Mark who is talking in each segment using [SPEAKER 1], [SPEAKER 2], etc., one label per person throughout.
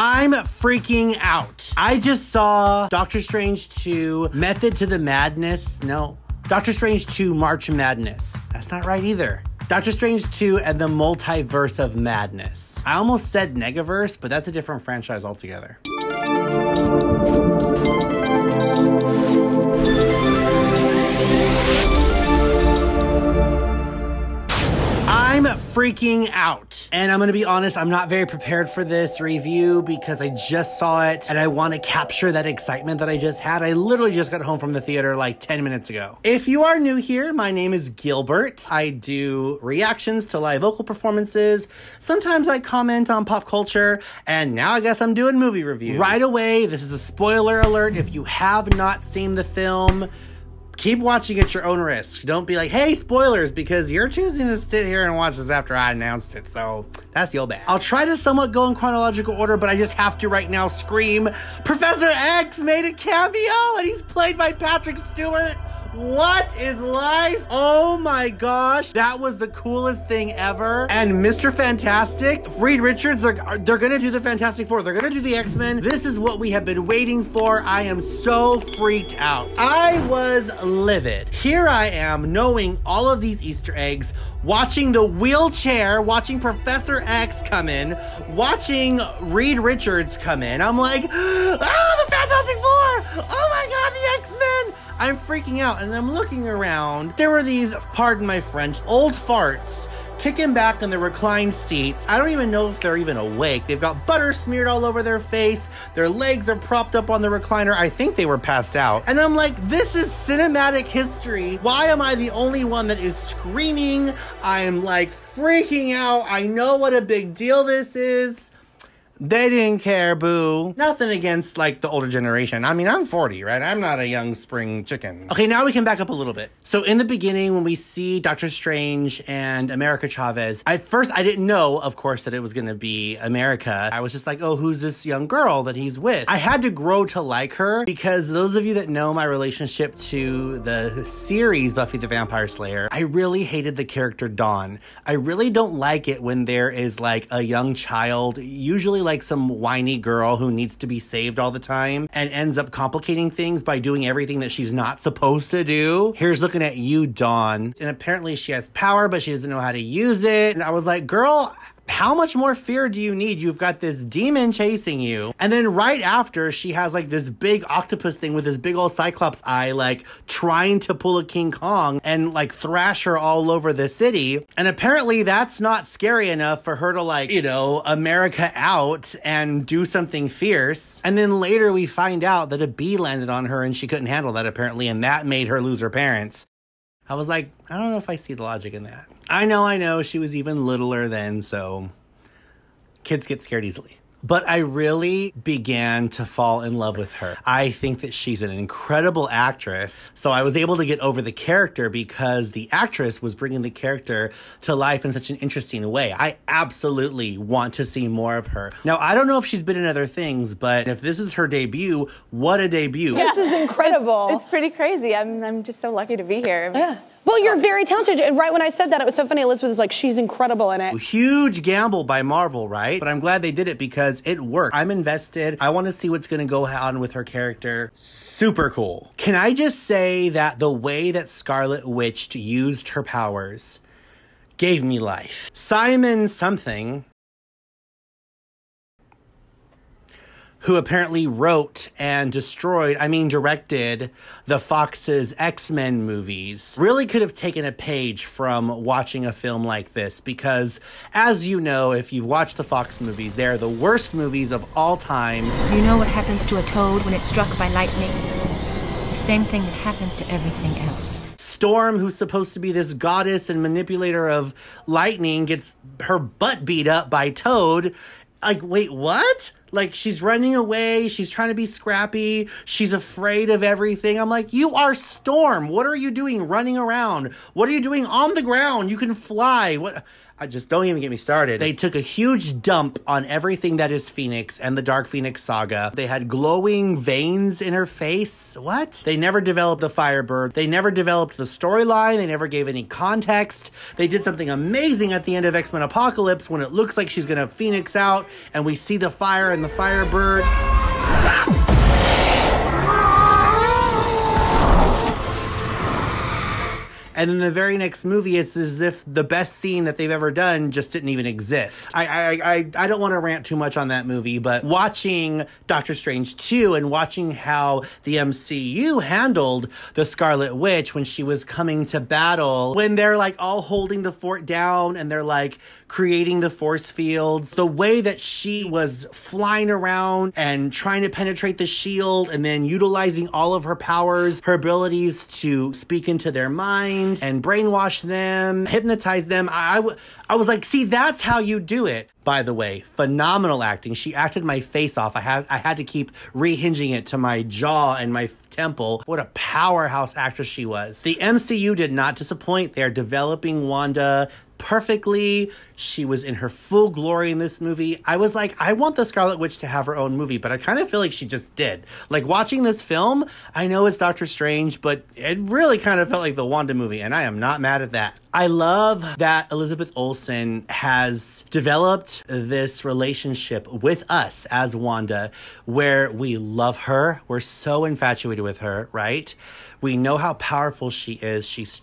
[SPEAKER 1] I'm freaking out. I just saw Doctor Strange 2 Method to the Madness. No, Doctor Strange 2 March Madness. That's not right either. Doctor Strange 2 and the Multiverse of Madness. I almost said Negaverse, but that's a different franchise altogether. I'm freaking out. And I'm gonna be honest, I'm not very prepared for this review because I just saw it and I want to capture that excitement that I just had. I literally just got home from the theater like 10 minutes ago. If you are new here, my name is Gilbert. I do reactions to live vocal performances. Sometimes I comment on pop culture, and now I guess I'm doing movie reviews. Right away, this is a spoiler alert. If you have not seen the film, keep watching at your own risk. Don't be like, hey, spoilers, because you're choosing to sit here and watch this after I announced it. So that's your bad. I'll try to somewhat go in chronological order, but I just have to right now scream, Professor X made a cameo and he's played by Patrick Stewart. What is life? Oh my gosh, that was the coolest thing ever. And Mr. Fantastic, Reed Richards, they're gonna do the Fantastic Four. They're gonna do the X-Men. This is what we have been waiting for. I am so freaked out. I was livid. Here I am knowing all of these Easter eggs, watching the wheelchair, watching Professor X come in, watching Reed Richards come in. I'm like, ah, the Fantastic Four! Oh my God, the X-Men! I'm freaking out and I'm looking around. There were these, pardon my French, old farts kicking back in the reclined seats. I don't even know if they're even awake. They've got butter smeared all over their face. Their legs are propped up on the recliner. I think they were passed out. And I'm like, this is cinematic history. Why am I the only one that is screaming? I'm like freaking out. I know what a big deal this is. They didn't care, boo. Nothing against, like, the older generation. I mean, I'm 40, right? I'm not a young spring chicken. Okay, now we can back up a little bit. So in the beginning, when we see Doctor Strange and America Chavez, at first I didn't know, of course, that it was gonna be America. I was just like, oh, who's this young girl that he's with? I had to grow to like her because those of you that know my relationship to the series Buffy the Vampire Slayer, I really hated the character Dawn. I really don't like it when there is, like, a young child, usually like some whiny girl who needs to be saved all the time and ends up complicating things by doing everything that she's not supposed to do. Here's looking at you, Dawn. And apparently she has power, but she doesn't know how to use it. And I was like, girl, how much more fear do you need? You've got this demon chasing you. And then right after, she has like this big octopus thing with this big old cyclops eye, like trying to pull a King Kong and like thrash her all over the city. And apparently that's not scary enough for her to like, you know, America out and do something fierce. And then later we find out that a bee landed on her and she couldn't handle that apparently. And that made her lose her parents. I was like, I don't know if I see the logic in that. I know, she was even littler then, so kids get scared easily. But I really began to fall in love with her. I think that she's an incredible actress. So I was able to get over the character because the actress was bringing the character to life in such an interesting way. I absolutely want to see more of her. Now, I don't know if she's been in other things, but if this is her debut, what a debut.
[SPEAKER 2] Yeah. This is incredible.
[SPEAKER 3] It's pretty crazy. I'm just so lucky to be here.
[SPEAKER 2] Yeah. Well, you're very talented. And right when I said that, it was so funny. Elizabeth was like, she's incredible in it.
[SPEAKER 1] Huge gamble by Marvel, right? But I'm glad they did it because it worked. I'm invested. I want to see what's going to go on with her character. Super cool. Can I just say that the way that Scarlet Witch used her powers gave me life. Simon something, who apparently wrote and directed the Fox's X-Men movies, really could have taken a page from watching a film like this because, as you know, if you've watched the Fox movies, they're the worst movies of all time.
[SPEAKER 4] Do you know what happens to a toad when it's struck by lightning? The same thing that happens to everything else.
[SPEAKER 1] Storm, who's supposed to be this goddess and manipulator of lightning, gets her butt beat up by Toad. Like, wait, what? Like, she's running away. She's trying to be scrappy. She's afraid of everything. I'm like, you are Storm. What are you doing running around? What are you doing on the ground? You can fly. What? I just don't even get me started. They took a huge dump on everything that is Phoenix and the Dark Phoenix saga. They had glowing veins in her face. What? They never developed the Firebird. They never developed the storyline. They never gave any context. They did something amazing at the end of X-Men Apocalypse when it looks like she's gonna Phoenix out and we see the fire and the Firebird. And in the very next movie, it's as if the best scene that they've ever done just didn't even exist. I don't want to rant too much on that movie, but watching Doctor Strange 2 and watching how the MCU handled the Scarlet Witch when she was coming to battle, when they're like all holding the fort down and they're like creating the force fields, the way that she was flying around and trying to penetrate the shield and then utilizing all of her powers, her abilities to speak into their mind and brainwash them, hypnotize them. I was like, see, that's how you do it. By the way, phenomenal acting. She acted my face off. I had to keep rehinging it to my jaw and my temple. What a powerhouse actress she was. The MCU did not disappoint. They're developing Wanda perfectly. She was in her full glory in this movie. I was like, I want the Scarlet Witch to have her own movie, but I kind of feel like she just did. Like watching this film, I know it's Doctor Strange, but it really kind of felt like the Wanda movie, and I am not mad at that. I love that Elizabeth Olsen has developed this relationship with us as Wanda, where we love her. We're so infatuated with her, right? We know how powerful she is. She's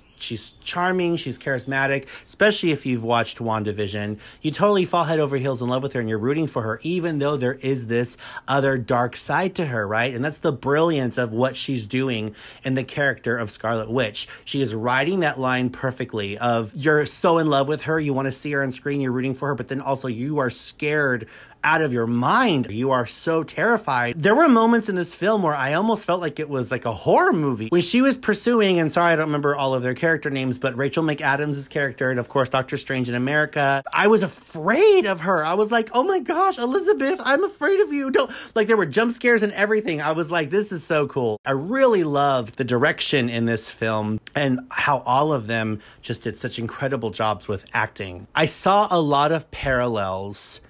[SPEAKER 1] charming, she's charismatic, especially if you've watched WandaVision. You totally fall head over heels in love with her and you're rooting for her, even though there is this other dark side to her, right? And that's the brilliance of what she's doing in the character of Scarlet Witch. She is riding that line perfectly of you're so in love with her, you want to see her on screen, you're rooting for her, but then also you are scared out of your mind. You are so terrified. There were moments in this film where I almost felt like it was like a horror movie. When she was pursuing, and sorry I don't remember all of their character names, but Rachel McAdams' character and of course Doctor Strange in America, I was afraid of her. I was like, oh my gosh, Elizabeth, I'm afraid of you. Don't, like there were jump scares and everything. I was like, this is so cool. I really loved the direction in this film and how all of them just did such incredible jobs with acting. I saw a lot of parallels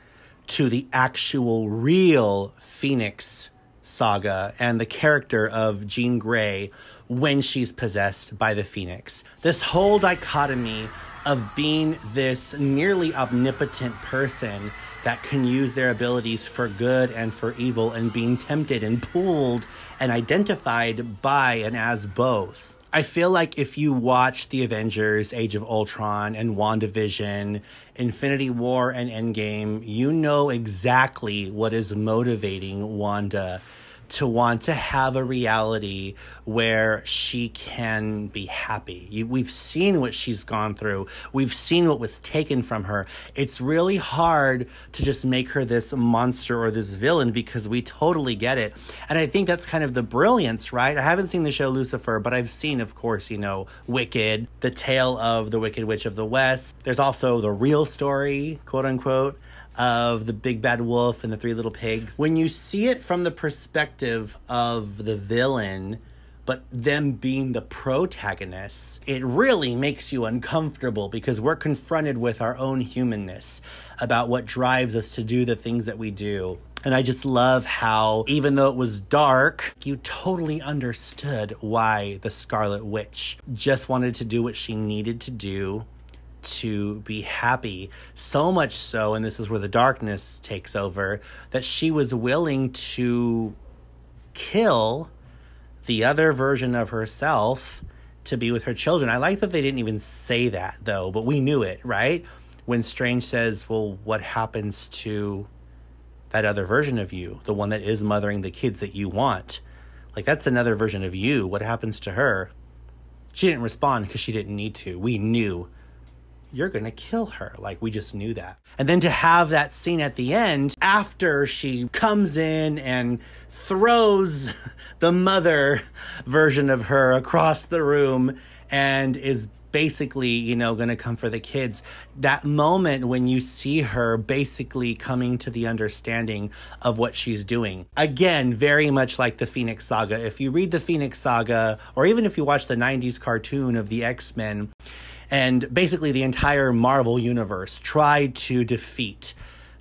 [SPEAKER 1] to the actual real Phoenix saga and the character of Jean Grey when she's possessed by the Phoenix. This whole dichotomy of being this nearly omnipotent person that can use their abilities for good and for evil and being tempted and pulled and identified by and as both. I feel like if you watch The Avengers, Age of Ultron, and WandaVision, Infinity War, and Endgame, you know exactly what is motivating Wanda to want to have a reality where she can be happy. We've seen what she's gone through. We've seen what was taken from her. It's really hard to just make her this monster or this villain because we totally get it. And I think that's kind of the brilliance, right? I haven't seen the show Lucifer, but I've seen, of course, you know, Wicked, the tale of the Wicked Witch of the West. There's also the real story, quote unquote, of the big bad wolf and the three little pigs. When you see it from the perspective of the villain, but them being the protagonists, it really makes you uncomfortable because we're confronted with our own humanness about what drives us to do the things that we do. And I just love how, even though it was dark, you totally understood why the Scarlet Witch just wanted to do what she needed to do to be happy, so much so, and this is where the darkness takes over, that she was willing to kill the other version of herself to be with her children. I like that they didn't even say that, though, but we knew it, right? When Strange says, well, what happens to that other version of you, the one that is mothering the kids that you want? Like, that's another version of you. What happens to her? She didn't respond because she didn't need to. We knew. You're going to kill her. Like, we just knew that. And then to have that scene at the end, after she comes in and throws the mother version of her across the room and is basically, you know, going to come for the kids. That moment when you see her basically coming to the understanding of what she's doing. Again, very much like the Phoenix Saga. If you read the Phoenix Saga, or even if you watch the 90s cartoon of the X-Men, And basically the entire Marvel universe tried to defeat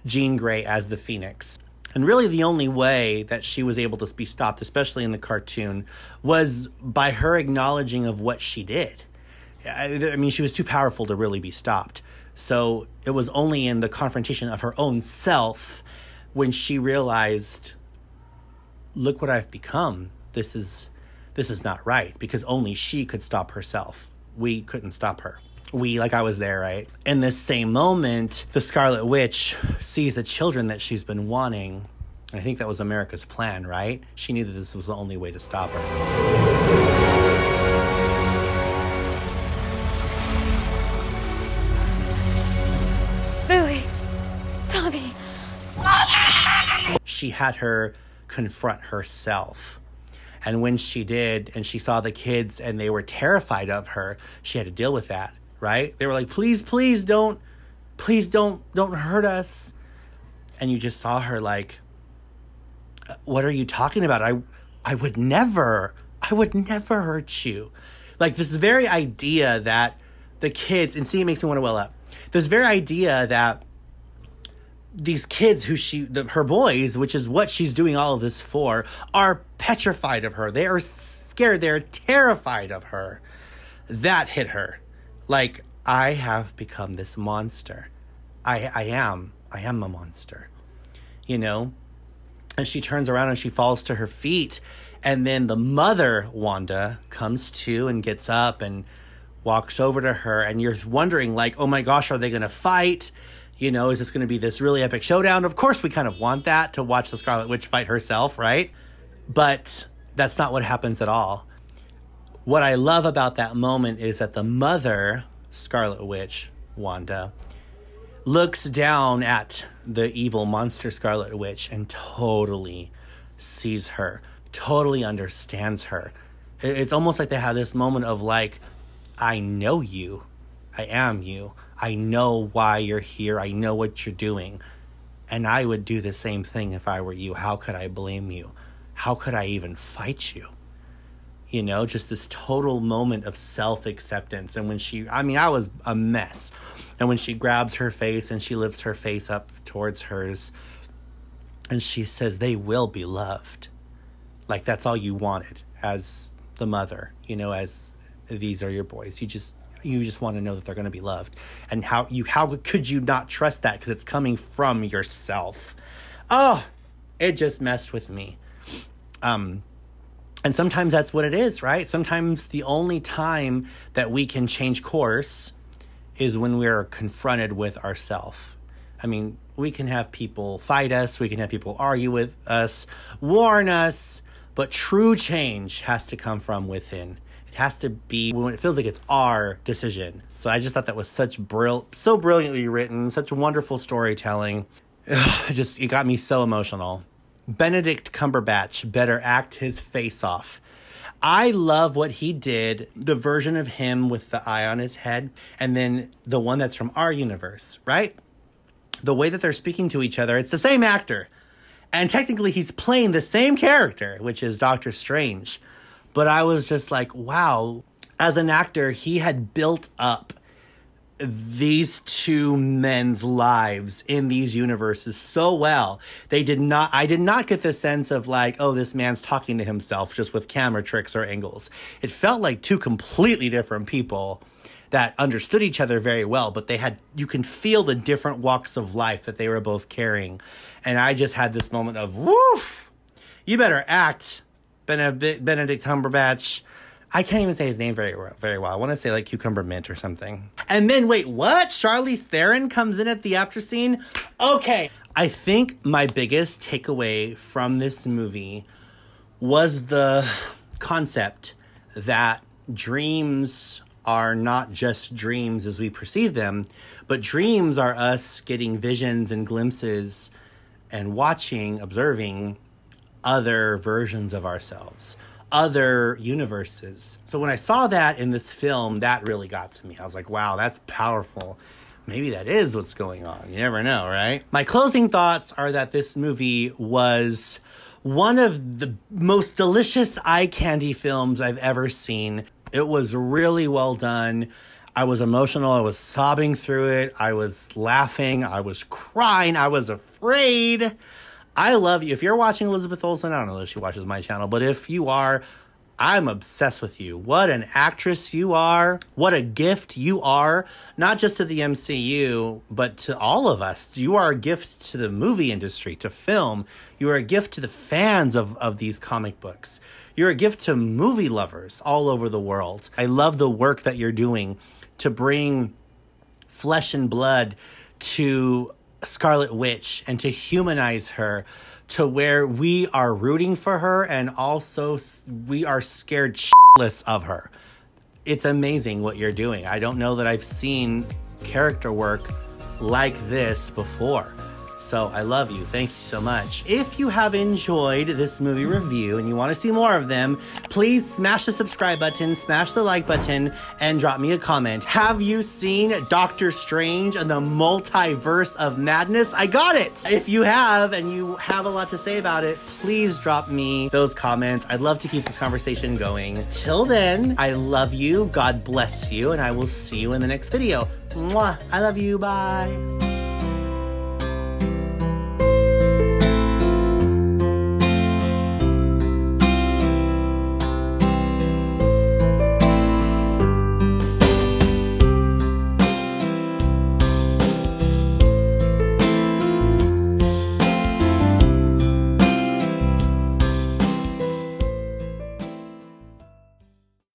[SPEAKER 1] Jean Grey as the Phoenix. And really the only way that she was able to be stopped, especially in the cartoon, was by her acknowledging of what she did. I mean, she was too powerful to really be stopped. So it was only in the confrontation of her own self when she realized, look what I've become. This is not right, because only she could stop herself. We couldn't stop her. We, like I was there, right? In this same moment, the Scarlet Witch sees the children that she's been wanting. And I think that was America's plan, right? She knew that this was the only way to stop her.
[SPEAKER 3] Louis, Tommy.
[SPEAKER 1] She had her confront herself. And when she did, and she saw the kids and they were terrified of her, she had to deal with that, right? They were like, please don't hurt us. And you just saw her like, what are you talking about? I would never hurt you. Like this very idea that the kids, and see, it makes me want to well up. This very idea that these kids her boys, which is what she's doing all of this for, are petrified of her. They are scared. They're terrified of her. That hit her. Like, I have become this monster. I am a monster, you know? And she turns around and she falls to her feet. And then the mother, Wanda, comes to and gets up and walks over to her. And you're wondering, like, oh my gosh, are they going to fight? You know, is this going to be this really epic showdown? Of course, we kind of want that, to watch the Scarlet Witch fight herself, right? But that's not what happens at all. What I love about that moment is that the mother, Scarlet Witch, Wanda, looks down at the evil monster Scarlet Witch and totally sees her, totally understands her. It's almost like they have this moment of like, I know you. I am you. I know why you're here. I know what you're doing. And I would do the same thing if I were you. How could I blame you? How could I even fight you? You know, just this total moment of self-acceptance. And when I was a mess. And when she grabs her face and she lifts her face up towards hers and she says, they will be loved. Like, that's all you wanted as the mother, you know, as these are your boys. You just want to know that they're going to be loved. And how could you not trust that? Because it's coming from yourself. Oh, it just messed with me. And sometimes that's what it is, right? Sometimes the only time that we can change course is when we're confronted with ourselves. I mean, we can have people fight us. We can have people argue with us, warn us. But true change has to come from within. It has to be when it feels like it's our decision. So I just thought that was so brilliantly written, such wonderful storytelling. It got me so emotional. Benedict Cumberbatch better act his face off. I love what he did, the version of him with the eye on his head, and then the one that's from our universe, right? The way that they're speaking to each other, it's the same actor. And technically he's playing the same character, which is Doctor Strange. But I was just like, wow, as an actor, he had built up these two men's lives in these universes so well. I did not get the sense of like, oh, this man's talking to himself just with camera tricks or angles. It felt like two completely different people that understood each other very well, but you can feel the different walks of life that they were both carrying. And I just had this moment of, woof, you better act, Benedict Cumberbatch. I can't even say his name very well. I want to say like Cucumber Mint or something. And then, wait, what? Charlize Theron comes in at the after scene? Okay. I think my biggest takeaway from this movie was the concept that dreams are not just dreams as we perceive them, but dreams are us getting visions and glimpses and observing other versions of ourselves, other universes. So when I saw that in this film, that really got to me. I was like, wow, that's powerful. Maybe that is what's going on. You never know, right? My closing thoughts are that this movie was one of the most delicious eye candy films I've ever seen. It was really well done. I was emotional. I was sobbing through it. I was laughing. I was crying. I was afraid. I love you. If you're watching Elizabeth Olsen, I don't know if she watches my channel, but if you are, I'm obsessed with you. What an actress you are. What a gift you are, not just to the MCU, but to all of us. You are a gift to the movie industry, to film. You are a gift to the fans of these comic books. You're a gift to movie lovers all over the world. I love the work that you're doing to bring flesh and blood to Scarlet Witch and to humanize her to where we are rooting for her and also we are scared shitless of her. It's amazing what you're doing. I don't know that I've seen character work like this before. So I love you. Thank you so much. If you have enjoyed this movie review and you want to see more of them, please smash the subscribe button, smash the like button, and drop me a comment. Have you seen Doctor Strange and the Multiverse of Madness? I got it! If you have and you have a lot to say about it, please drop me those comments. I'd love to keep this conversation going. Till then, I love you, God bless you, and I will see you in the next video. Mwah! I love you, bye!